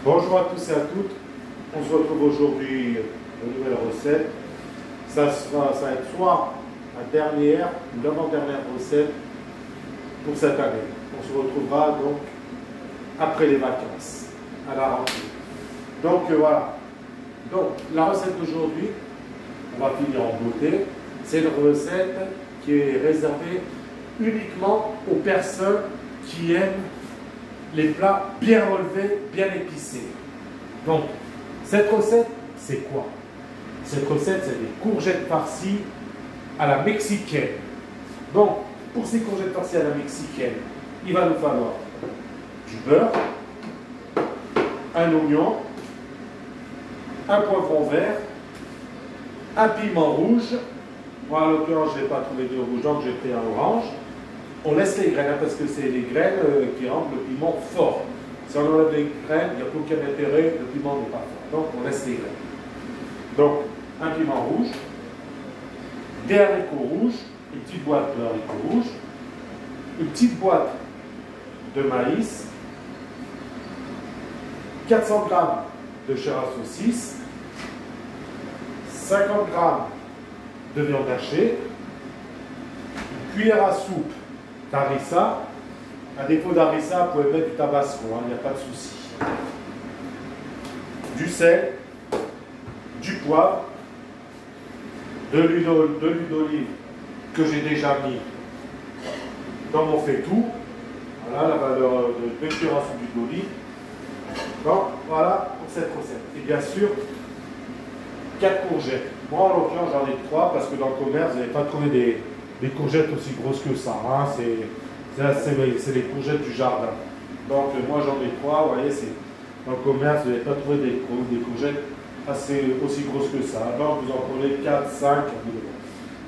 Bonjour à tous et à toutes. On se retrouve aujourd'hui pour une nouvelle recette. Ça va être soit la dernière ou l'avant-dernière recette pour cette année. On se retrouvera donc après les vacances, à la rentrée. Donc voilà. Donc la recette d'aujourd'hui, on va finir en beauté. C'est une recette qui est réservée uniquement aux personnes qui aiment les plats bien relevés, bien épicés. Donc, cette recette, c'est quoi? Cette recette, c'est des courgettes farcies à la mexicaine. Donc, pour ces courgettes farcies à la mexicaine, il va nous falloir du beurre, un oignon, un poivron vert, un piment rouge. Moi, en l'occurrence, je n'ai pas trouvé de rouge, donc j'ai pris un orange. On laisse les graines, hein, parce que c'est les graines qui rendent le piment fort. Si on enlève les graines, il n'y a plus aucun intérêt, le piment n'est pas fort. Donc, on laisse les graines. Donc, un piment rouge, des haricots rouges, une petite boîte de haricots rouges, une petite boîte de maïs, 400 g de chair à saucisse, 50 g de viande hachée, une cuillère à soupe d'harissa. À défaut d'harissa, vous pouvez mettre du tabasco, il n'y a pas de souci. Du sel, du poivre, de l'huile d'olive que j'ai déjà mis dans mon faitout. Voilà la valeur de 2 cuillères à soupe d'huile d'olive. Donc voilà pour cette recette. Et bien sûr, 4 courgettes. Moi en l'occurrence j'en ai 3 parce que dans le commerce vous n'allez pas trouver des courgettes aussi grosses que ça. Hein. C'est les courgettes du jardin. Donc moi j'en ai 3, vous voyez, dans le commerce vous n'allez pas trouver des courgettes aussi grosses que ça. Donc vous en prenez 4, 5.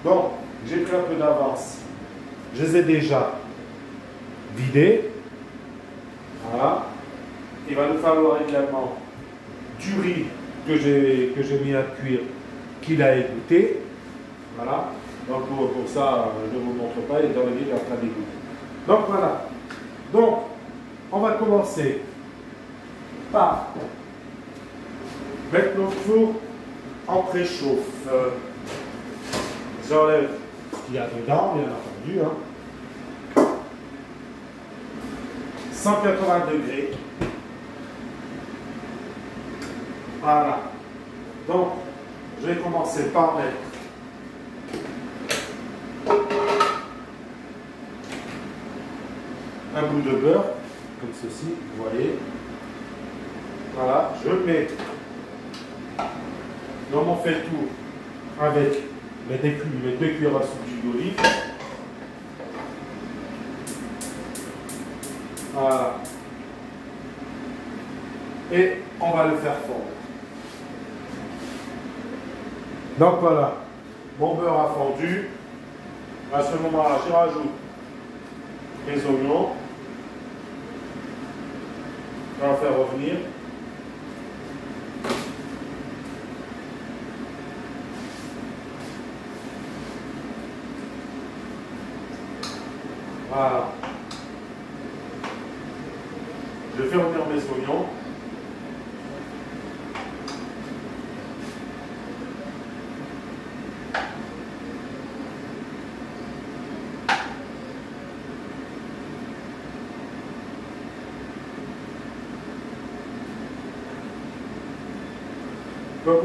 Donc j'ai pris un peu d'avance. Je les ai déjà vidées. Voilà. Il va nous falloir également du riz que j'ai mis à cuire, qu'il a égoutté. Voilà. Donc pour ça, je ne vous montre pas, il est dans le riz, il est en train d'égoutter. Donc voilà. Donc, on va commencer par mettre notre four en préchauffe. J'enlève ce qu'il y a dedans, bien entendu. 180 degrés. Voilà. Donc, je vais commencer par mettre un bout de beurre, comme ceci, vous voyez. Voilà, je mets dans mon faitout avec mes 2 cuillères à soupe d'huile d'olive. Voilà. Et on va le faire fondre. Donc voilà, mon beurre a fondu. À ce moment-là, je rajoute mes oignons. On va faire revenir. Voilà. Je fais revenir mes oignons. Donc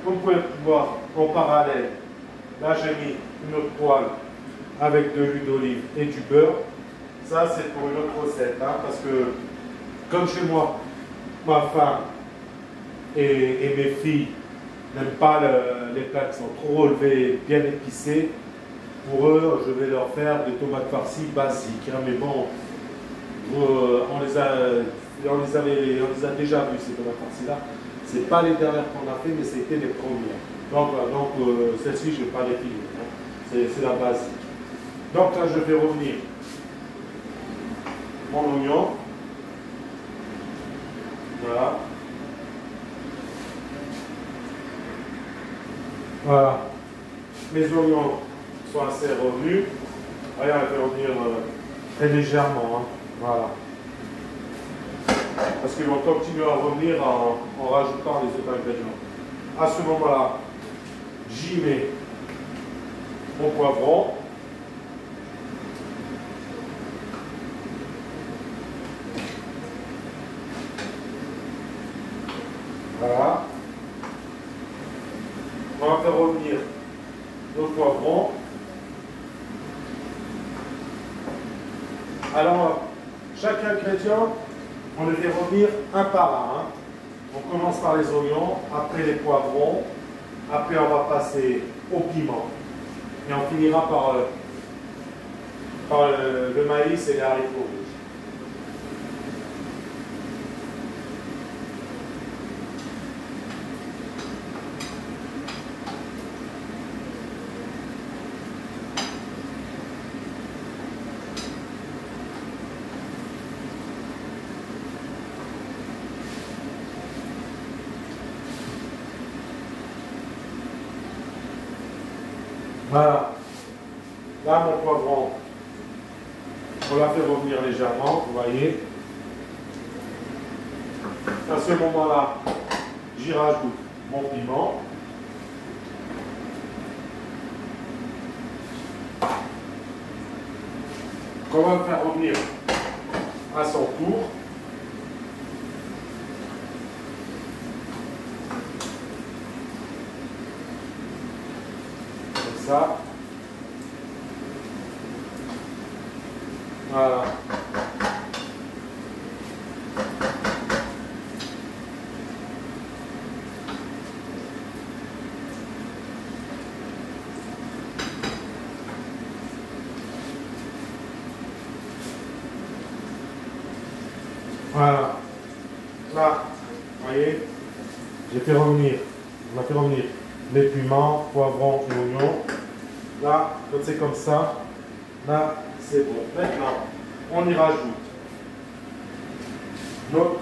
vous pouvez voir en parallèle, là j'ai mis une autre poêle avec de l'huile d'olive et du beurre. Ça c'est pour une autre recette, hein, parce que comme chez moi, ma femme et mes filles n'aiment pas les plats qui sont trop relevés, bien épicés. Pour eux, je vais leur faire des tomates farcies basiques. Hein, mais bon, on les a déjà vus ces tomates farcies-là. Ce n'est pas les dernières qu'on a fait, mais c'était les premières. Donc celle-ci, je ne vais pas les filer. Hein. C'est la basique. Donc là, je vais revenir mon oignon. Voilà. Voilà. Mes oignons sont assez revenus. Regarde, je vais revenir très légèrement. Hein. Voilà. parce qu'ils vont continuer à revenir en rajoutant les autres ingrédients. À ce moment-là, j'y mets mon poivron. Voilà. On va faire revenir nos poivrons. Alors, chaque ingrédient, on les fait revenir un par un. On commence par les oignons, après les poivrons, après on va passer au piment. Et on finira par le maïs et les haricots rouges. Voilà. Là, mon poivron, on l'a fait revenir légèrement, vous voyez. À ce moment-là, j'y rajoute mon piment. Qu'on va le faire revenir à son tour. Comme ça. Voilà. Voilà. Là, vous voyez, j'ai fait revenir, on a fait revenir les piments, poivrons et oignons. Là, quand c'est comme ça, là, c'est bon. Maintenant, on y rajoute notre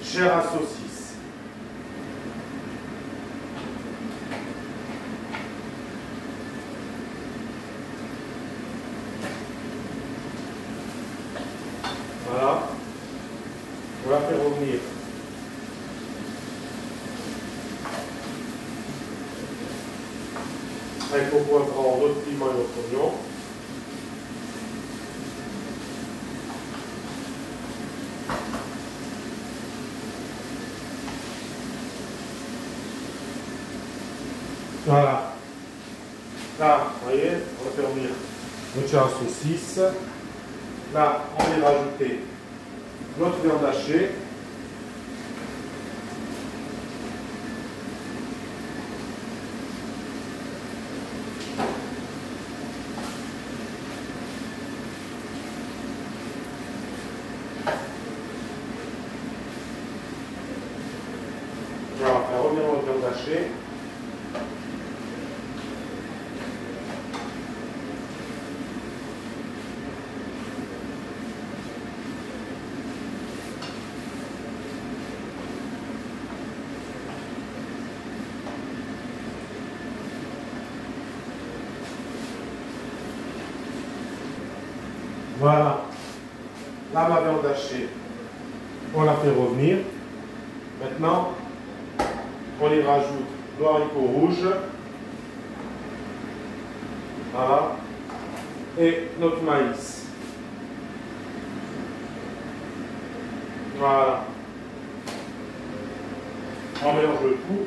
chair à saucisse. Voilà. On va faire revenir avec nos poivrons, notre piment et notre oignon. Voilà. Là, vous voyez, on va faire venir notre chair à saucisse. Là, on va y rajouter notre viande hachée. On va faire revenir notre viande hachée. Voilà. Là, ma viande hachée, on la fait revenir. Maintenant, on y rajoute nos haricots rouges. Voilà. Et notre maïs. Voilà. On mélange le tout.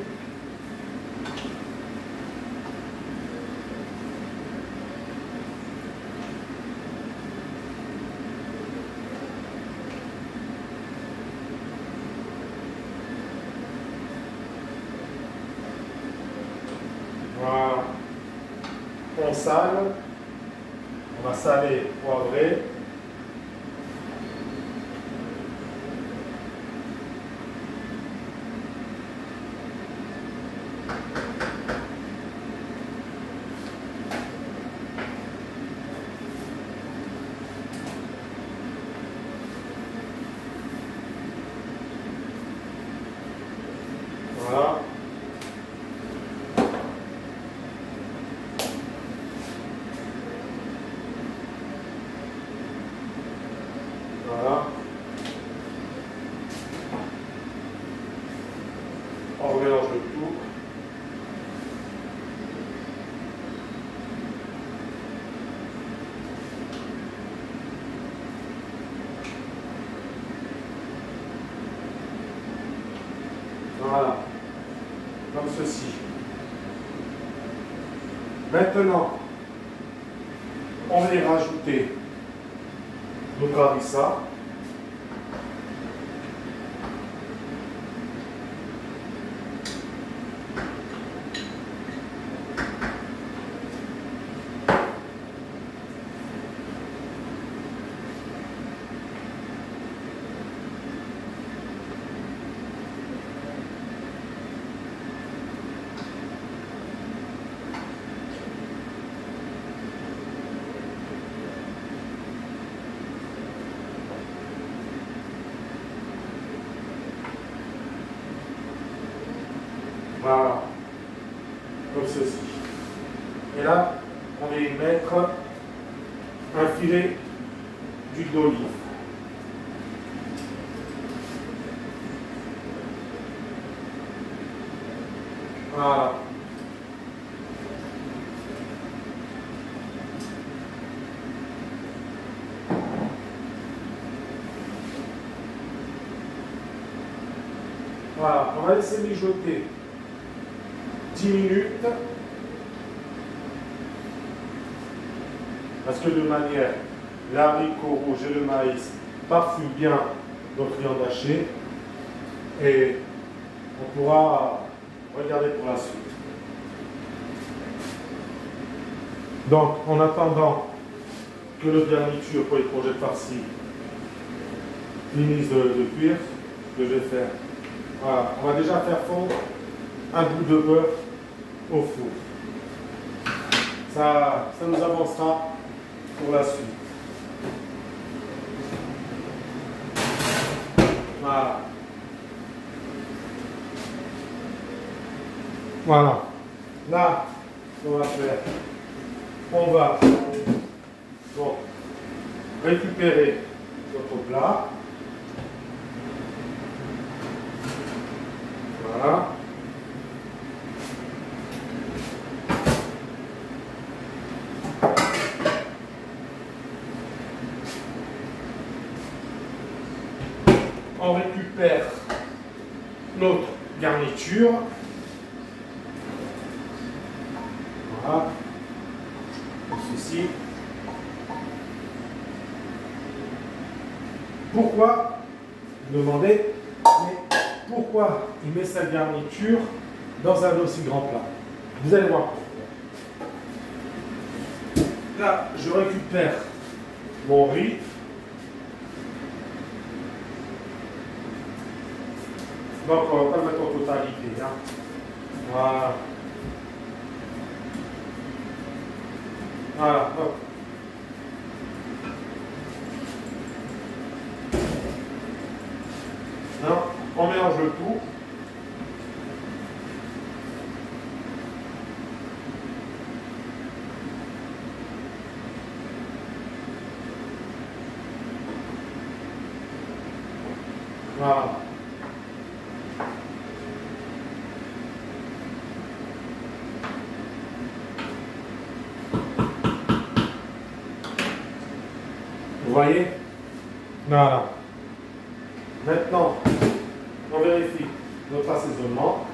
Voilà. On sale. On va saler, poivrer. Voilà. On mélange le tout. Voilà, comme ceci. Maintenant, on va y rajouter notre harissa. Voilà, comme ceci. Et là, on va y mettre un filet d'huile d'olive. Voilà. Voilà, on va laisser mijoter 10 minutes. Parce que de manière, l'haricot rouge et le maïs parfument bien notre viande hachée. Et on pourra regarder pour la suite. Donc, en attendant que notre garniture pour les courgettes farcies finisse de cuire, ce que je vais faire, voilà, on va déjà faire fondre un bout de beurre au four. Ça nous avancera pour la suite. Voilà. Voilà. Là, ce qu'on va faire, on va donc récupérer notre plat. Voilà. On récupère notre garniture. Voilà. Comme ceci. Pourquoi, vous me demandez, mais pourquoi il met sa garniture dans un aussi grand plat? Vous allez voir pourquoi. Là, je récupère mon riz. Donc, on ne va pas le mettre en totalité. Hein. Voilà. Voilà. Hop. Non, on mélange le tout. Voilà. Vous voyez? Voilà. Maintenant, on vérifie notre assaisonnement.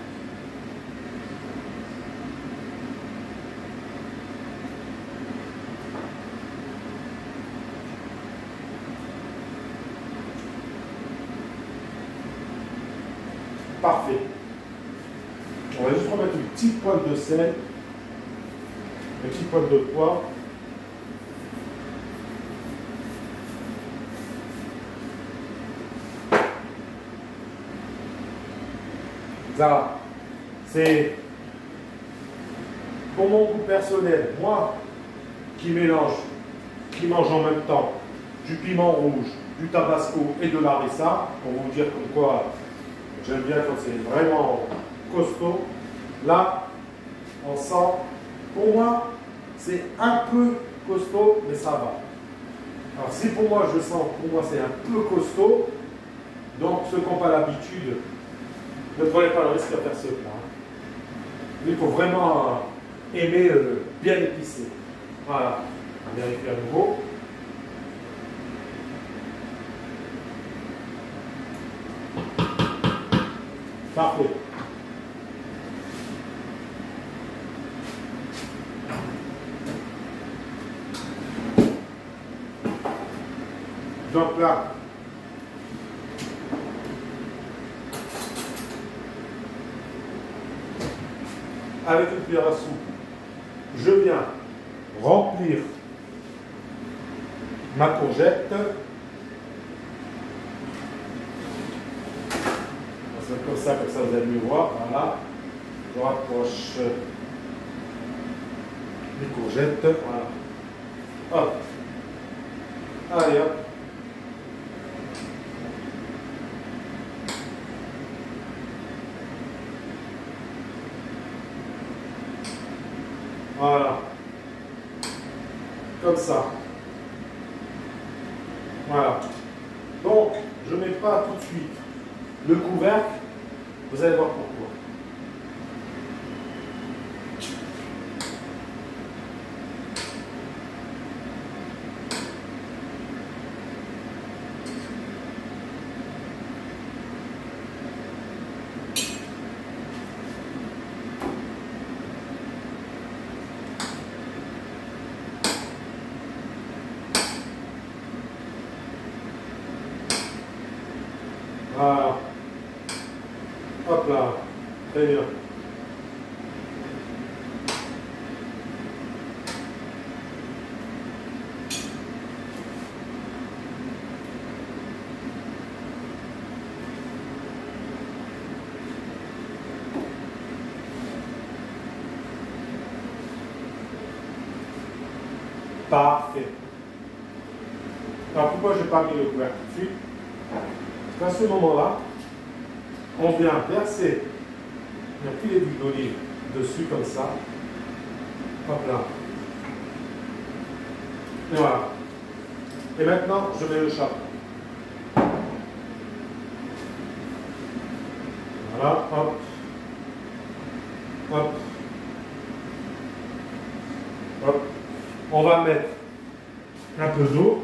Parfait. On va juste remettre une petite pointe de sel, une petite pointe de poivre. Ça, c'est pour mon goût personnel, moi qui mélange, qui mange en même temps du piment rouge, du tabasco et de l'harissa, pour vous dire comme quoi j'aime bien quand c'est vraiment costaud. Là, on sent, pour moi, c'est un peu costaud, mais ça va. Alors si pour moi je sens, pour moi c'est un peu costaud, donc ceux qui n'ont pas l'habitude, Ne prenez pas le risque à faire ce plat. Il faut vraiment aimer bien épicé. Voilà. On vérifie à nouveau. Parfait. Donc là, avec une cuillère à soupe, je viens remplir ma courgette. C'est comme ça vous allez mieux voir. Voilà. Je rapproche les courgettes. Voilà. Hop. Allez, hop. Voilà. Comme ça. Voilà. Donc, je ne mets pas tout de suite le couvercle. Vous allez voir pourquoi. Voilà. Hop là. Très bien. Parfait. Alors pourquoi je n'ai pas mis le couvercle tout de suite? Parce qu'à ce moment-là, on vient verser un filet d'huile d'olive dessus comme ça. Hop là. Et voilà. Et maintenant, je mets le chapeau. Voilà, hop. Hop. Hop. On va mettre un peu d'eau.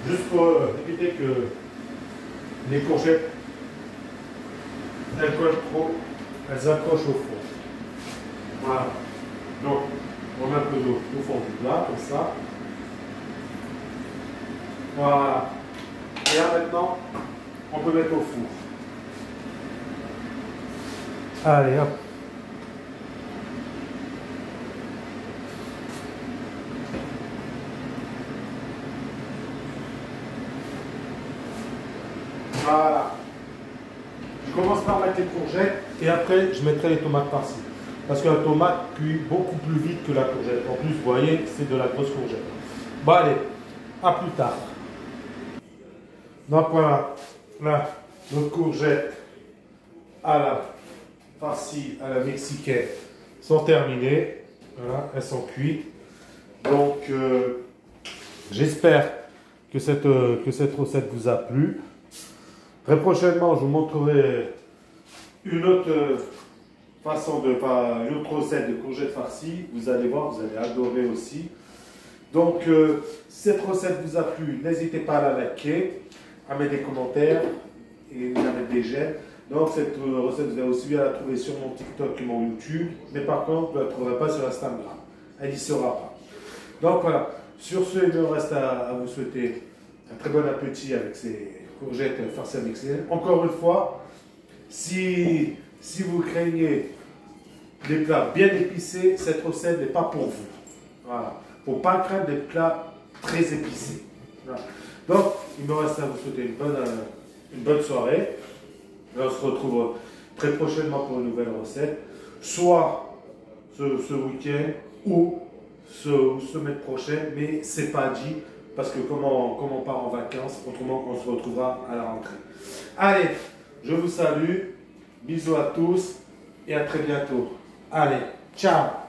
Juste pour éviter que les courgettes elles collent trop, elles accrochent au fond. Voilà. Donc, on met un peu d'eau au fond du plat, comme ça. Voilà. Et là maintenant, on peut mettre au four. Allez, hop. Voilà. Je commence par mettre les courgettes et après je mettrai les tomates farcies. Parce que la tomate cuit beaucoup plus vite que la courgette. En plus, vous voyez, c'est de la grosse courgette. Bon, allez, à plus tard. Donc voilà, là, nos courgettes à la farcie, à la mexicaine sont terminées. Voilà, elles sont cuites. Donc, j'espère que cette recette vous a plu. Très prochainement, je vous montrerai une autre une autre recette de courgettes farcies. Vous allez voir, vous allez adorer aussi. Donc, si cette recette vous a plu, n'hésitez pas à la liker, à mettre des commentaires et à mettre des j'aime. Donc, cette recette, vous allez aussi bien la trouver sur mon TikTok et mon YouTube. Mais par contre, vous ne la trouverez pas sur Instagram. Elle n'y sera pas. Donc, voilà. Sur ce, il me reste à vous souhaiter un très bon appétit avec ces courgettes farcies mexicaines. Encore une fois, si vous craignez des plats bien épicés, cette recette n'est pas pour vous. Voilà. Il ne faut pas craindre des plats très épicés. Voilà. Donc, il me reste à vous souhaiter une bonne soirée. Et on se retrouve très prochainement pour une nouvelle recette, soit ce week-end ou semaine prochaine, mais c'est pas dit. Parce que comme on part en vacances, autrement on se retrouvera à la rentrée. Allez, je vous salue, bisous à tous et à très bientôt. Allez, ciao!